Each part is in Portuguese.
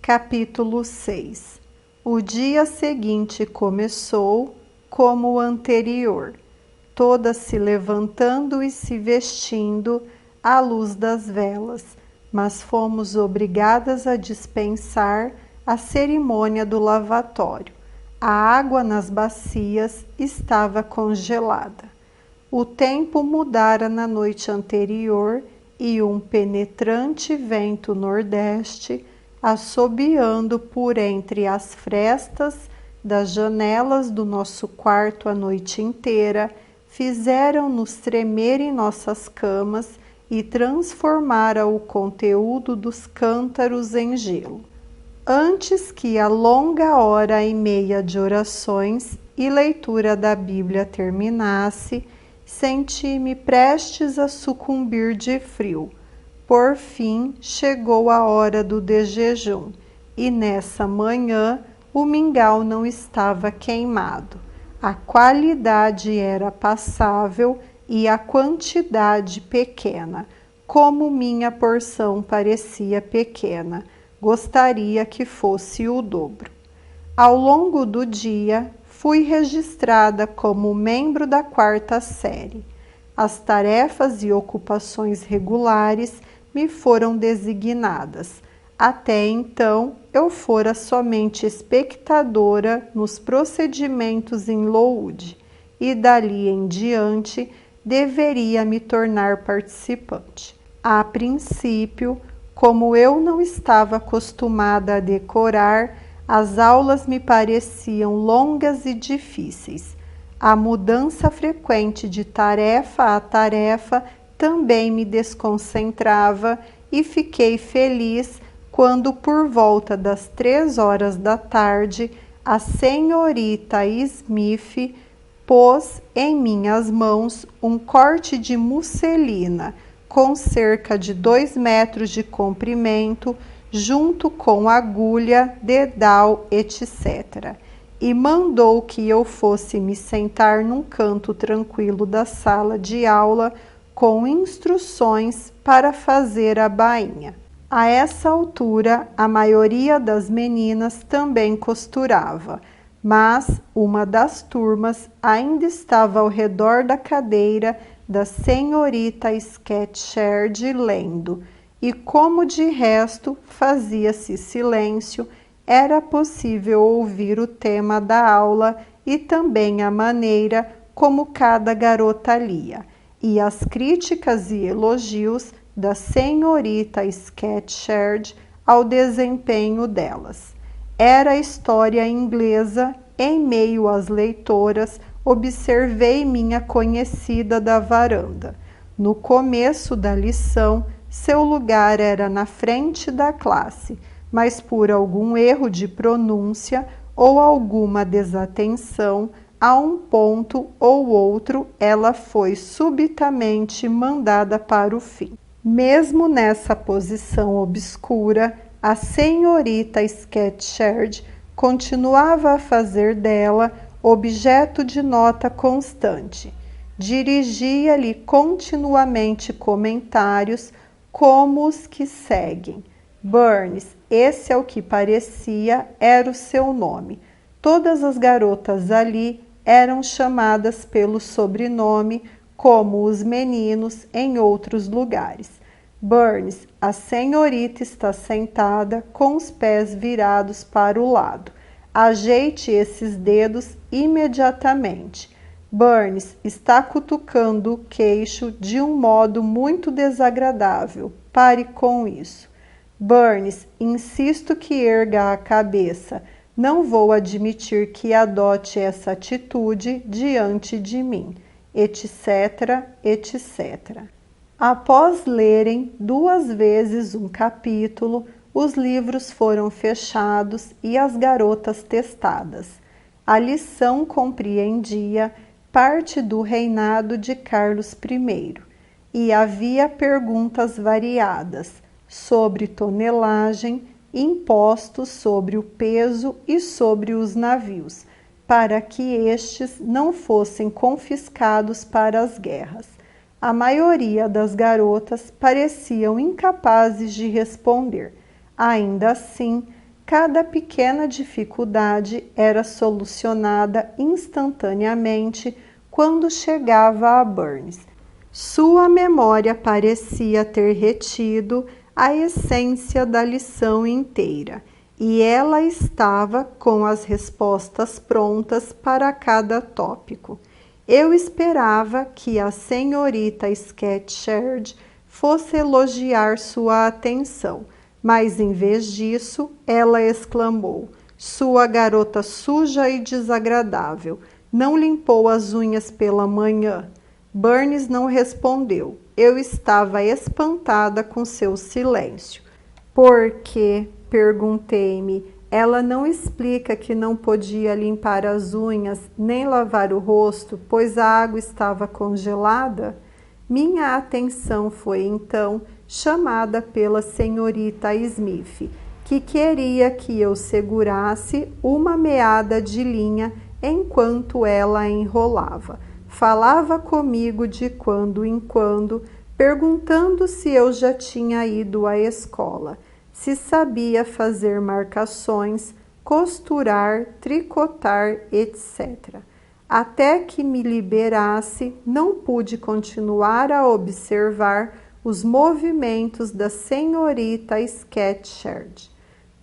Capítulo 6. O dia seguinte começou como o anterior, todas se levantando e se vestindo à luz das velas, mas fomos obrigadas a dispensar a cerimônia do lavatório. A água nas bacias estava congelada. O tempo mudara na noite anterior e um penetrante vento nordeste, assobiando por entre as frestas das janelas do nosso quarto a noite inteira, fizeram-nos tremer em nossas camas e transformara o conteúdo dos cântaros em gelo. Antes que a longa hora e meia de orações e leitura da Bíblia terminasse, senti-me prestes a sucumbir de frio. Por fim, chegou a hora do desjejum, e nessa manhã o mingau não estava queimado. A qualidade era passável e a quantidade pequena. Como minha porção parecia pequena, gostaria que fosse o dobro. Ao longo do dia, fui registrada como membro da 4ª série. As tarefas e ocupações regulares me foram designadas. Até então, eu fora somente espectadora nos procedimentos em Lourdes, e dali em diante deveria me tornar participante. A princípio, como eu não estava acostumada a decorar, as aulas me pareciam longas e difíceis. A mudança frequente de tarefa a tarefa também me desconcentrava e fiquei feliz quando, por volta das 3 horas da tarde, a senhorita Smith pôs em minhas mãos um corte de musselina com cerca de 2 metros de comprimento, junto com agulha, dedal, etc., e mandou que eu fosse me sentar num canto tranquilo da sala de aula com instruções para fazer a bainha. A essa altura, a maioria das meninas também costurava, mas uma das turmas ainda estava ao redor da cadeira da senhorita Scatcherd lendo, e como de resto fazia-se silêncio, era possível ouvir o tema da aula e também a maneira como cada garota lia, e as críticas e elogios da senhorita Scatcherd ao desempenho delas. Era história inglesa. Em meio às leitoras, observei minha conhecida da varanda. No começo da lição, seu lugar era na frente da classe, mas por algum erro de pronúncia ou alguma desatenção a um ponto ou outro, ela foi subitamente mandada para o fim. Mesmo nessa posição obscura, a senhorita Scatcherd continuava a fazer dela objeto de nota constante. Dirigia-lhe continuamente comentários como os que seguem. Burns, esse é o que parecia, era o seu nome. Todas as garotas ali eram chamadas pelo sobrenome, como os meninos em outros lugares. Burns, a senhorita está sentada com os pés virados para o lado. Ajeite esses dedos imediatamente. Burns está cutucando o queixo de um modo muito desagradável. Pare com isso. Burns, insisto que erga a cabeça. Não vou admitir que adote essa atitude diante de mim, etc., etc. Após lerem 2 vezes um capítulo, os livros foram fechados e as garotas testadas. A lição compreendia parte do reinado de Carlos I e havia perguntas variadas sobre tonelagem, impostos sobre o peso e sobre os navios, para que estes não fossem confiscados para as guerras. A maioria das garotas pareciam incapazes de responder. Ainda assim, Cada pequena dificuldade era solucionada instantaneamente quando chegava a Burns. Sua memória parecia ter retido a essência da lição inteira, e ela estava com as respostas prontas para cada tópico. Eu esperava que a senhorita Scatcherd fosse elogiar sua atenção, mas em vez disso, ela exclamou: "Sua garota suja e desagradável, não limpou as unhas pela manhã?" Burns não respondeu. Eu estava espantada com seu silêncio. "Por quê?" perguntei-me. "Ela não explica que não podia limpar as unhas nem lavar o rosto, pois a água estava congelada?" Minha atenção foi então chamada pela senhorita Smith, que queria que eu segurasse uma meada de linha enquanto ela a enrolava. Falava comigo de quando em quando, perguntando se eu já tinha ido à escola, se sabia fazer marcações, costurar, tricotar, etc. Até que me liberasse, não pude continuar a observar os movimentos da senhorita Scatcherd.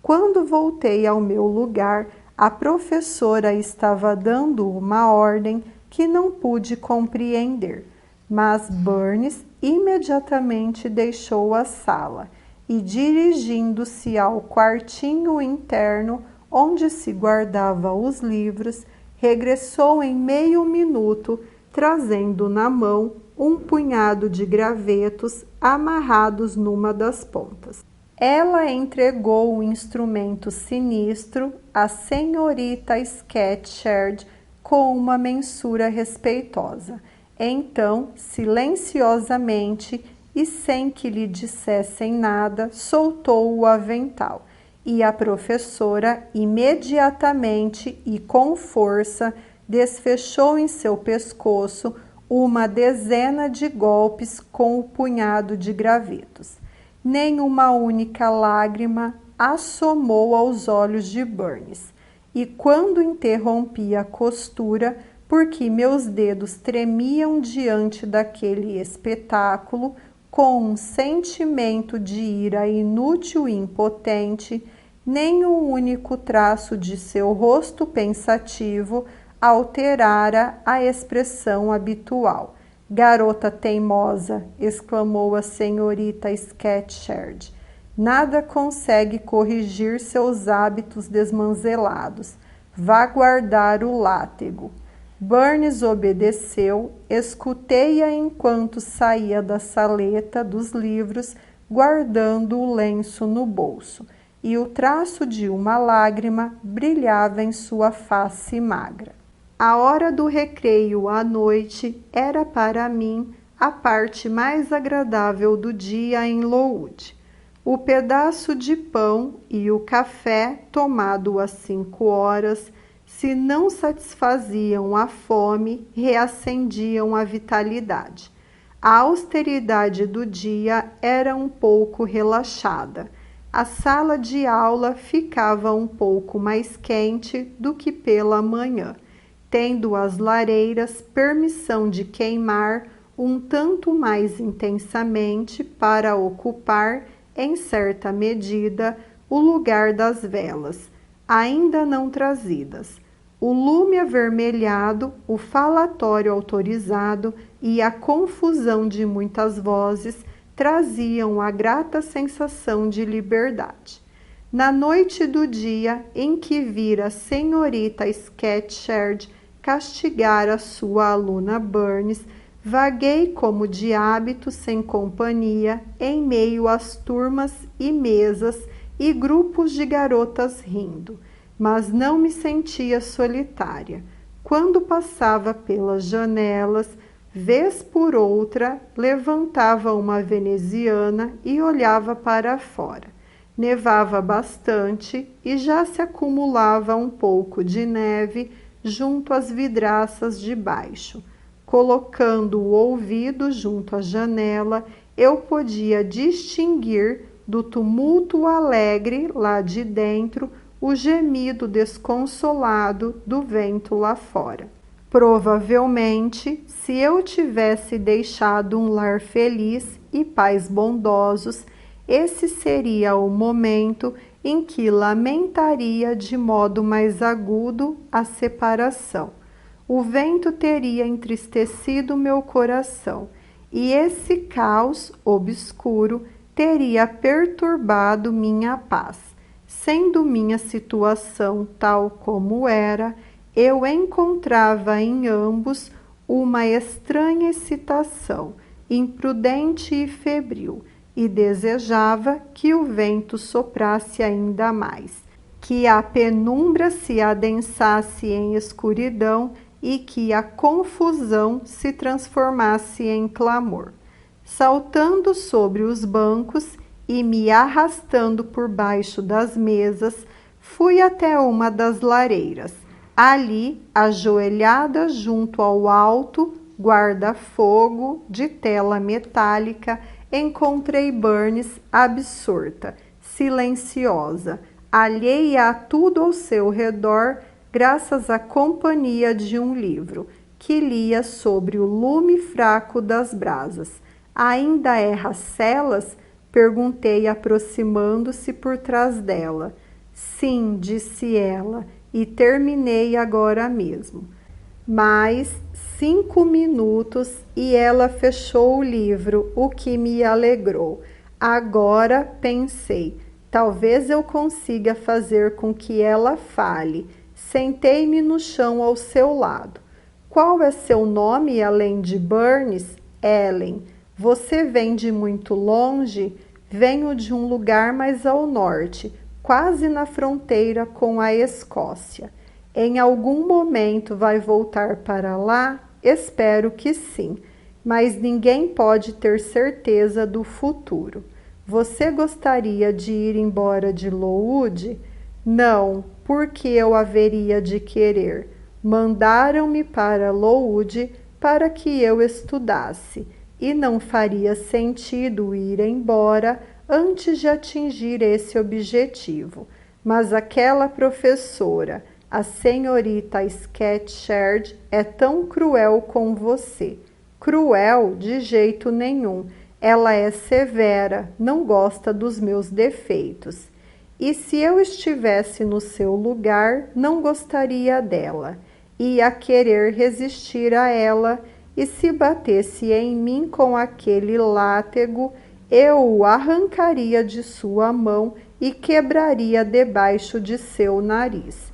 Quando voltei ao meu lugar, a professora estava dando uma ordem que não pude compreender, mas Burns imediatamente deixou a sala e, dirigindo-se ao quartinho interno onde se guardava os livros, regressou em meio minuto, trazendo na mão um punhado de gravetos amarrados numa das pontas. Ela entregou o instrumento sinistro à senhorita Scatcherd com uma mensura respeitosa. Então, silenciosamente e sem que lhe dissessem nada, soltou o avental, e a professora imediatamente e com força desfechou em seu pescoço uma dezena de golpes com o punhado de gravetos. Nem uma única lágrima assomou aos olhos de Burns, e quando interrompi a costura, porque meus dedos tremiam diante daquele espetáculo, com um sentimento de ira inútil e impotente, nem um único traço de seu rosto pensativo alterara a expressão habitual. "Garota teimosa!" exclamou a senhorita Scatcherd. "Nada consegue corrigir seus hábitos desmanzelados. Vá guardar o látego." Burns obedeceu, escutei-a enquanto saía da saleta dos livros, guardando o lenço no bolso, e o traço de uma lágrima brilhava em sua face magra. A hora do recreio à noite era para mim a parte mais agradável do dia em Lowood. O pedaço de pão e o café tomado às 5 horas, se não satisfaziam a fome, reacendiam a vitalidade. A austeridade do dia era um pouco relaxada. A sala de aula ficava um pouco mais quente do que pela manhã, tendo as lareiras permissão de queimar um tanto mais intensamente para ocupar, em certa medida, o lugar das velas, ainda não trazidas. O lume avermelhado, o falatório autorizado e a confusão de muitas vozes traziam a grata sensação de liberdade. Na noite do dia em que vira a senhorita Scatcherd castigar a sua aluna Burns, vaguei como de hábito sem companhia em meio às turmas e mesas e grupos de garotas rindo, mas não me sentia solitária. Quando passava pelas janelas, vez por outra, levantava uma veneziana e olhava para fora. Nevava bastante e já se acumulava um pouco de neve junto às vidraças de baixo. Colocando o ouvido junto à janela, eu podia distinguir do tumulto alegre lá de dentro, o gemido desconsolado do vento lá fora. Provavelmente, se eu tivesse deixado um lar feliz e pais bondosos, esse seria o momento em que lamentaria de modo mais agudo a separação. O vento teria entristecido meu coração, e esse caos obscuro teria perturbado minha paz. Sendo minha situação tal como era, eu encontrava em ambos uma estranha excitação, imprudente e febril, e desejava que o vento soprasse ainda mais, que a penumbra se adensasse em escuridão e que a confusão se transformasse em clamor. Saltando sobre os bancos e me arrastando por baixo das mesas, fui até uma das lareiras. Ali, ajoelhada junto ao alto guarda-fogo de tela metálica, encontrei Burns absorta, silenciosa, alheia a tudo ao seu redor, graças à companhia de um livro, que lia sobre o lume fraco das brasas. Ainda erra celas? Perguntei, aproximando-se por trás dela. Sim, disse ela, e terminei agora mesmo. Mais 5 minutos e ela fechou o livro, o que me alegrou. Agora, pensei, talvez eu consiga fazer com que ela fale. Sentei-me no chão ao seu lado. Qual é seu nome além de Burns? Ellen. Você vem de muito longe? Venho de um lugar mais ao norte, quase na fronteira com a Escócia. Em algum momento vai voltar para lá? Espero que sim, mas ninguém pode ter certeza do futuro. Você gostaria de ir embora de Lowood? Não, porque eu haveria de querer. Mandaram-me para Lowood para que eu estudasse, e não faria sentido ir embora antes de atingir esse objetivo. Mas aquela professora, a senhorita Scatcherd, é tão cruel com você. Cruel de jeito nenhum. Ela é severa, não gosta dos meus defeitos. E se eu estivesse no seu lugar, não gostaria dela. Ia querer resistir a ela, e se batesse em mim com aquele látego, eu o arrancaria de sua mão e quebraria debaixo de seu nariz.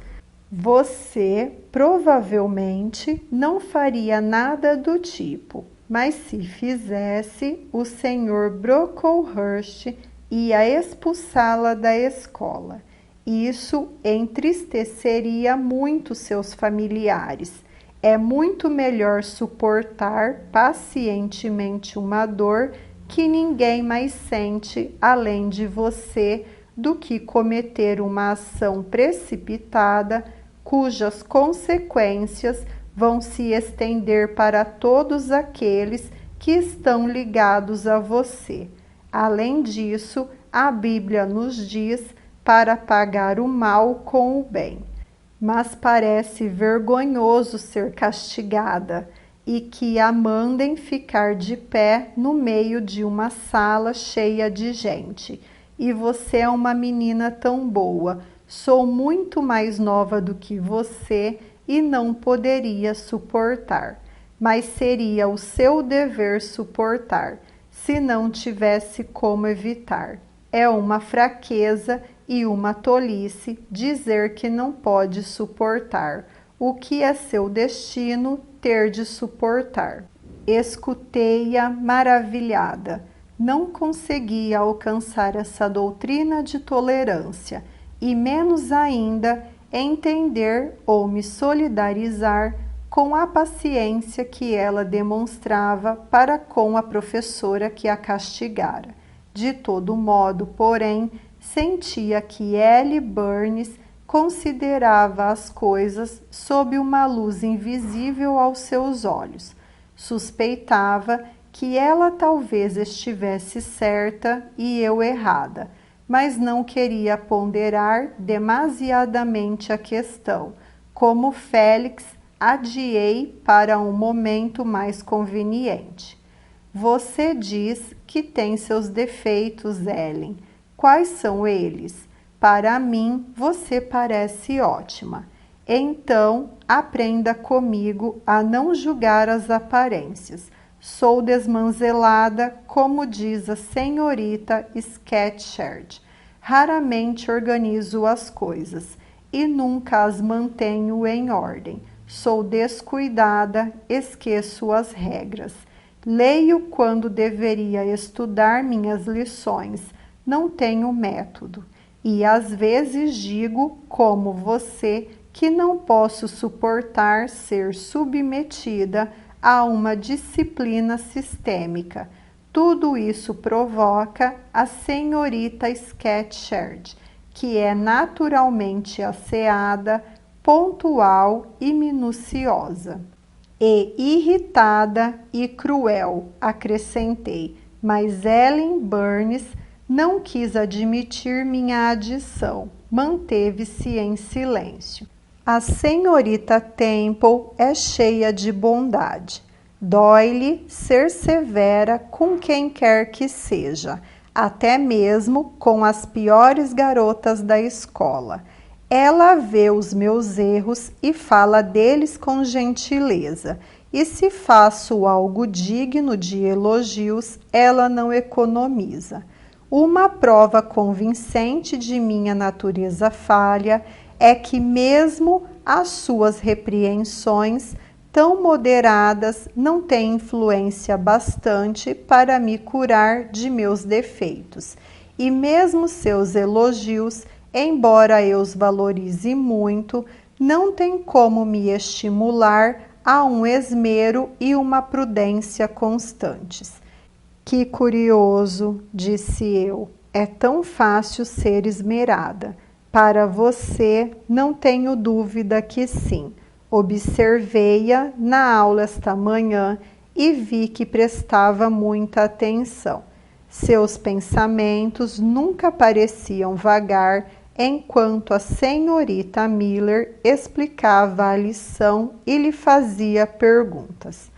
Você provavelmente não faria nada do tipo, mas se fizesse, o Sr. Brocklehurst ia expulsá-la da escola. Isso entristeceria muito seus familiares. É muito melhor suportar pacientemente uma dor que ninguém mais sente além de você do que cometer uma ação precipitada cujas consequências vão se estender para todos aqueles que estão ligados a você. Além disso, a Bíblia nos diz para pagar o mal com o bem. Mas parece vergonhoso ser castigada e que a mandem ficar de pé no meio de uma sala cheia de gente. E você é uma menina tão boa. Sou muito mais nova do que você e não poderia suportar. Mas seria o seu dever suportar, se não tivesse como evitar. É uma fraqueza e uma tolice dizer que não pode suportar o que é seu destino ter de suportar. Escutei-a maravilhada. Não conseguia alcançar essa doutrina de tolerância e menos ainda entender ou me solidarizar com a paciência que ela demonstrava para com a professora que a castigara. De todo modo, porém, sentia que Ellie Burns considerava as coisas sob uma luz invisível aos seus olhos. Suspeitava que ela talvez estivesse certa e eu errada, mas não queria ponderar demasiadamente a questão. Como Félix, adiei para um momento mais conveniente. Você diz que tem seus defeitos, Ellen. Quais são eles? Para mim, você parece ótima. Então, aprenda comigo a não julgar as aparências. Sou desmanzelada, como diz a senhorita Scatcherd. Raramente organizo as coisas e nunca as mantenho em ordem. Sou descuidada, esqueço as regras. Leio quando deveria estudar minhas lições. Não tenho método. E às vezes digo, como você, que não posso suportar ser submetida a uma disciplina sistêmica. Tudo isso provoca a senhorita Scatcherd, que é naturalmente asseada, pontual e minuciosa. E irritada e cruel, acrescentei, mas Ellen Burns não quis admitir minha adição, manteve-se em silêncio. A senhorita Temple é cheia de bondade. Dói-lhe ser severa com quem quer que seja, até mesmo com as piores garotas da escola. Ela vê os meus erros e fala deles com gentileza. E se faço algo digno de elogios, ela não economiza. Uma prova convincente de minha natureza falha é que mesmo as suas repreensões, tão moderadas, não têm influência bastante para me curar de meus defeitos. E mesmo seus elogios, embora eu os valorize muito, não têm como me estimular a um esmero e uma prudência constantes. Que curioso, disse eu, é tão fácil ser esmerada. Para você, não tenho dúvida que sim. Observei-a na aula esta manhã e vi que prestava muita atenção. Seus pensamentos nunca pareciam vagar enquanto a senhorita Miller explicava a lição e lhe fazia perguntas.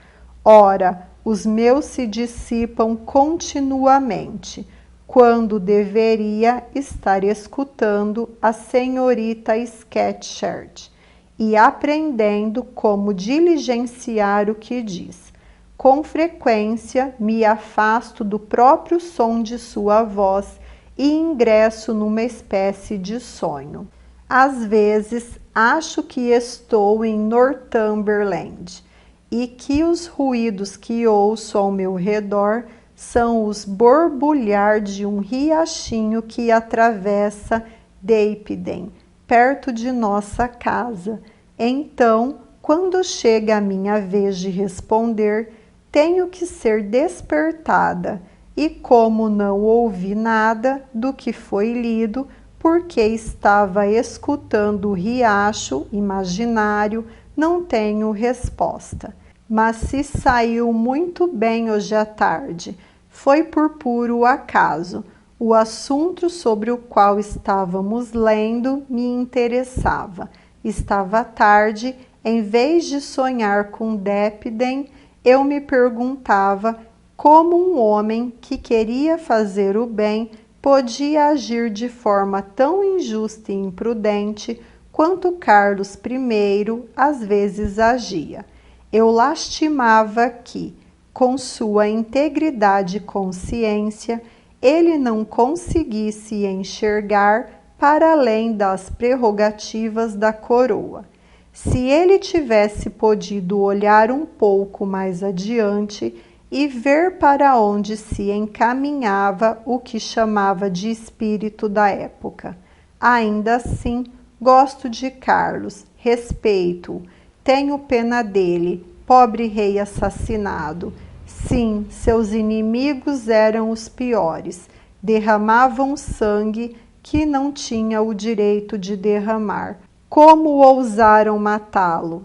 Ora, os meus se dissipam continuamente, quando deveria estar escutando a senhorita Scatcherd e aprendendo como diligenciar o que diz. Com frequência me afasto do próprio som de sua voz e ingresso numa espécie de sonho. Às vezes acho que estou em Northumberland e que os ruídos que ouço ao meu redor são os borbulhar de um riachinho que atravessa Deipden, perto de nossa casa. Então, quando chega a minha vez de responder, tenho que ser despertada, e como não ouvi nada do que foi lido, porque estava escutando o riacho imaginário, não tenho resposta. Mas se saiu muito bem hoje à tarde, foi por puro acaso. O assunto sobre o qual estávamos lendo me interessava. Estava tarde, em vez de sonhar com Deipden, eu me perguntava como um homem que queria fazer o bem podia agir de forma tão injusta e imprudente quanto Carlos I às vezes agia. Eu lastimava que, com sua integridade e consciência, ele não conseguisse enxergar para além das prerrogativas da coroa. Se ele tivesse podido olhar um pouco mais adiante e ver para onde se encaminhava o que chamava de espírito da época. Ainda assim, gosto de Carlos, respeito-o, tenho pena dele, pobre rei assassinado. Sim, seus inimigos eram os piores, derramavam sangue que não tinha o direito de derramar. Como ousaram matá-lo?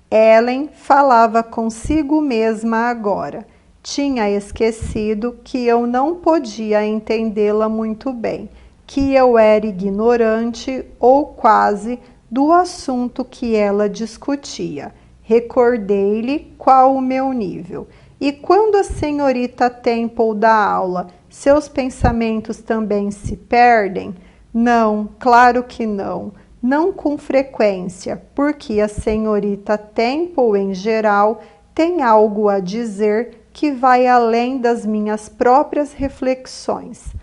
Ellen falava consigo mesma agora. Tinha esquecido que eu não podia entendê-la muito bem, que eu era ignorante ou quase do assunto que ela discutia. Recordei-lhe qual o meu nível. E quando a senhorita Temple dá aula, seus pensamentos também se perdem? Não, claro que não. Não com frequência, porque a senhorita Temple, em geral, tem algo a dizer que vai além das minhas próprias reflexões.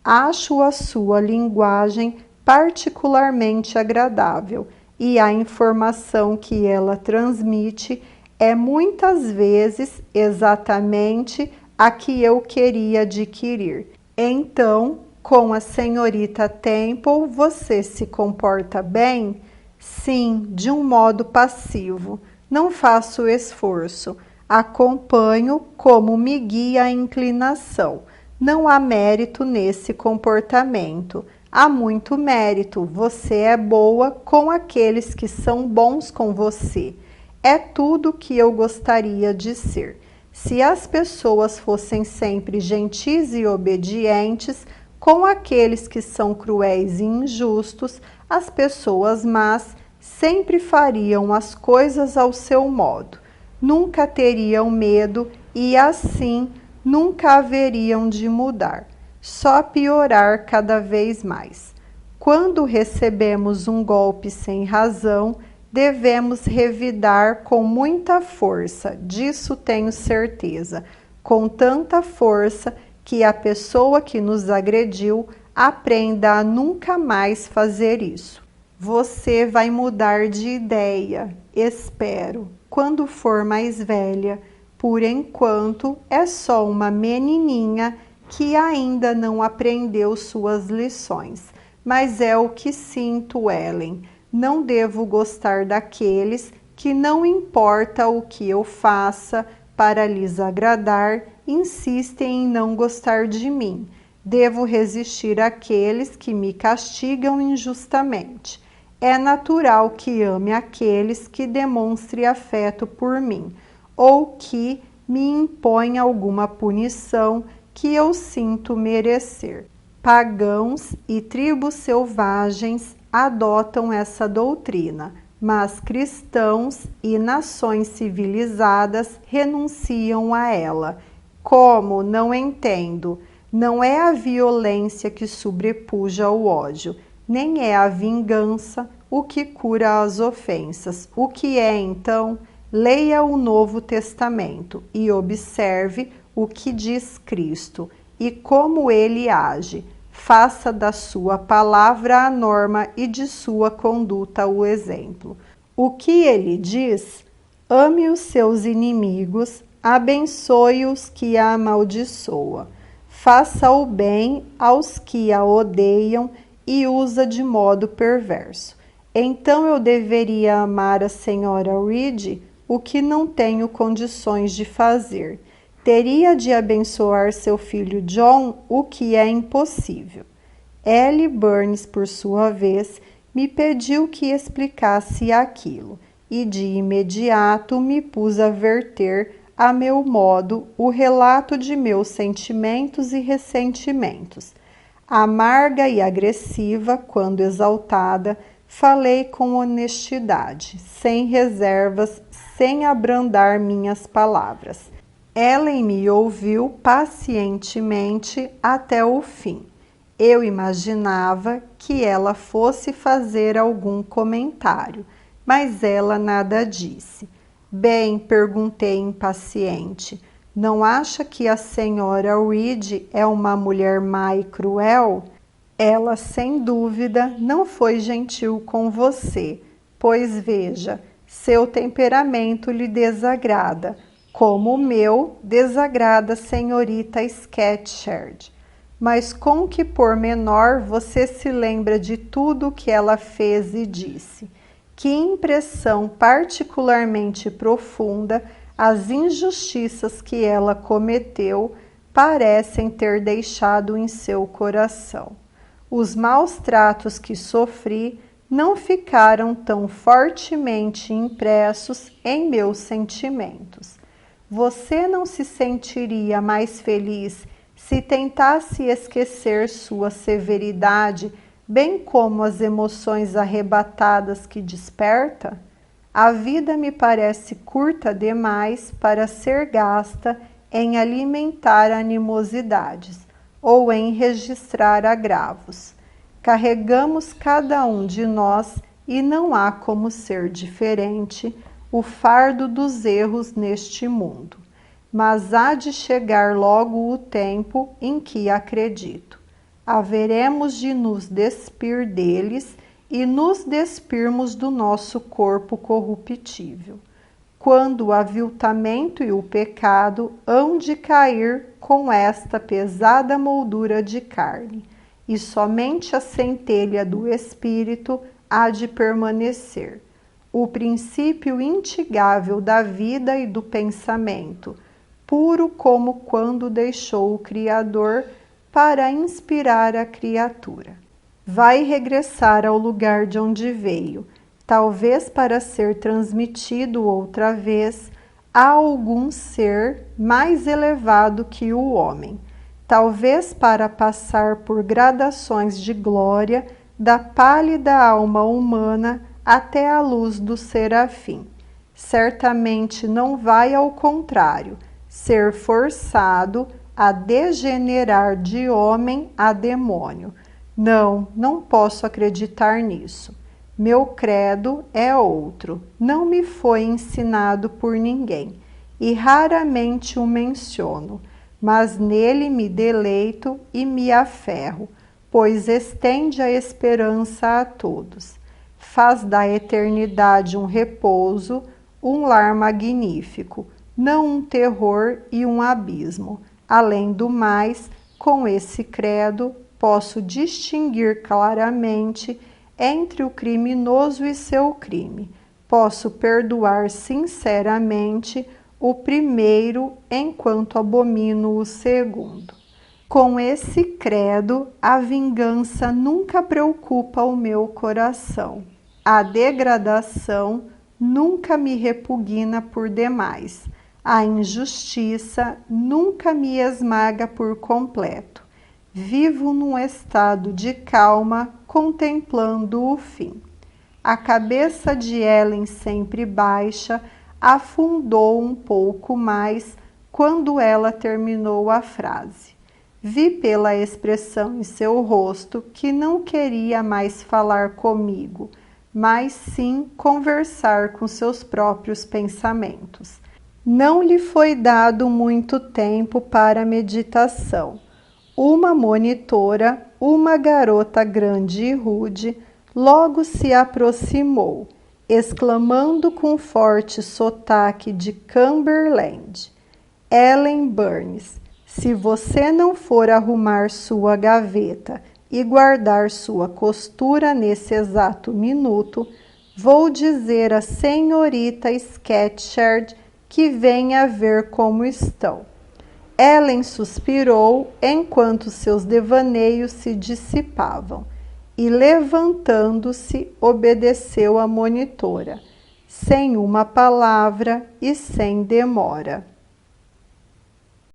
Acho a sua linguagem particularmente agradável e a informação que ela transmite é muitas vezes exatamente a que eu queria adquirir. Então, com a senhorita Temple, você se comporta bem? Sim, de um modo passivo. Não faço esforço. Acompanho como me guia a inclinação. Não há mérito nesse comportamento. Há muito mérito. Você é boa com aqueles que são bons com você. É tudo que eu gostaria de ser. Se as pessoas fossem sempre gentis e obedientes com aqueles que são cruéis e injustos, as pessoas más sempre fariam as coisas ao seu modo. Nunca teriam medo e, assim, nunca haveriam de mudar, só piorar cada vez mais. Quando recebemos um golpe sem razão, devemos revidar com muita força, disso tenho certeza, com tanta força que a pessoa que nos agrediu aprenda a nunca mais fazer isso. Você vai mudar de ideia, espero, quando for mais velha. Por enquanto, é só uma menininha que ainda não aprendeu suas lições. Mas é o que sinto, Ellen. Não devo gostar daqueles que, não importa o que eu faça para lhes agradar, insistem em não gostar de mim. Devo resistir àqueles que me castigam injustamente. É natural que ame aqueles que demonstrem afeto por mim, ou que me impõem alguma punição que eu sinto merecer. Pagãos e tribos selvagens adotam essa doutrina, mas cristãos e nações civilizadas renunciam a ela. Como? Não entendo. Não é a violência que sobrepuja o ódio, nem é a vingança o que cura as ofensas. O que é, então? Leia o Novo Testamento e observe o que diz Cristo e como ele age. Faça da sua palavra a norma e de sua conduta o exemplo. O que ele diz? Ame os seus inimigos, abençoe os que a amaldiçoam. Faça o bem aos que a odeiam e usa de modo perverso. Então eu deveria amar a senhora Reed, o que não tenho condições de fazer. Teria de abençoar seu filho John, o que é impossível. Ellie Burns, por sua vez, me pediu que explicasse aquilo, e de imediato me pus a verter, a meu modo, o relato de meus sentimentos e ressentimentos. Amarga e agressiva, quando exaltada, falei com honestidade, sem reservas, sem abrandar minhas palavras. Ellen me ouviu pacientemente até o fim. Eu imaginava que ela fosse fazer algum comentário, mas ela nada disse. Bem, perguntei impaciente, não acha que a senhora Reed é uma mulher má e cruel? Ela, sem dúvida, não foi gentil com você, pois veja, seu temperamento lhe desagrada, como o meu desagrada a senhorita Scatcherd. Mas com que pormenor você se lembra de tudo o que ela fez e disse? Que impressão particularmente profunda as injustiças que ela cometeu parecem ter deixado em seu coração. Os maus tratos que sofri não ficaram tão fortemente impressos em meus sentimentos. Você não se sentiria mais feliz se tentasse esquecer sua severidade, bem como as emoções arrebatadas que desperta? A vida me parece curta demais para ser gasta em alimentar animosidades ou em registrar agravos. Carregamos cada um de nós, e não há como ser diferente, o fardo dos erros neste mundo. Mas há de chegar logo o tempo em que acredito. Haveremos de nos despir deles e nos despirmos do nosso corpo corruptível, quando o aviltamento e o pecado hão de cair com esta pesada moldura de carne, e somente a centelha do Espírito há de permanecer, o princípio intigável da vida e do pensamento, puro como quando deixou o Criador para inspirar a criatura. Vai regressar ao lugar de onde veio, talvez para ser transmitido outra vez a algum ser mais elevado que o homem, talvez para passar por gradações de glória da pálida alma humana até a luz do serafim. Certamente não vai, ao contrário, ser forçado a degenerar de homem a demônio. Não, não posso acreditar nisso. Meu credo é outro, não me foi ensinado por ninguém, e raramente o menciono, mas nele me deleito e me aferro, pois estende a esperança a todos. Faz da eternidade um repouso, um lar magnífico, não um terror e um abismo. Além do mais, com esse credo, posso distinguir claramente entre o criminoso e seu crime. Posso perdoar sinceramente o primeiro, enquanto abomino o segundo. Com esse credo, a vingança nunca preocupa o meu coração. A degradação nunca me repugna por demais. A injustiça nunca me esmaga por completo. Vivo num estado de calma, contemplando o fim. A cabeça de Ellen, sempre baixa, afundou um pouco mais quando ela terminou a frase. Vi pela expressão em seu rosto que não queria mais falar comigo, mas sim conversar com seus próprios pensamentos. Não lhe foi dado muito tempo para meditação. Uma monitora, uma garota grande e rude, logo se aproximou, exclamando com forte sotaque de Cumberland: Ellen Burns, se você não for arrumar sua gaveta e guardar sua costura nesse exato minuto, vou dizer à senhorita Scatcherd que venha ver como estão. Ellen suspirou enquanto seus devaneios se dissipavam e, levantando-se, obedeceu à monitora, sem uma palavra e sem demora.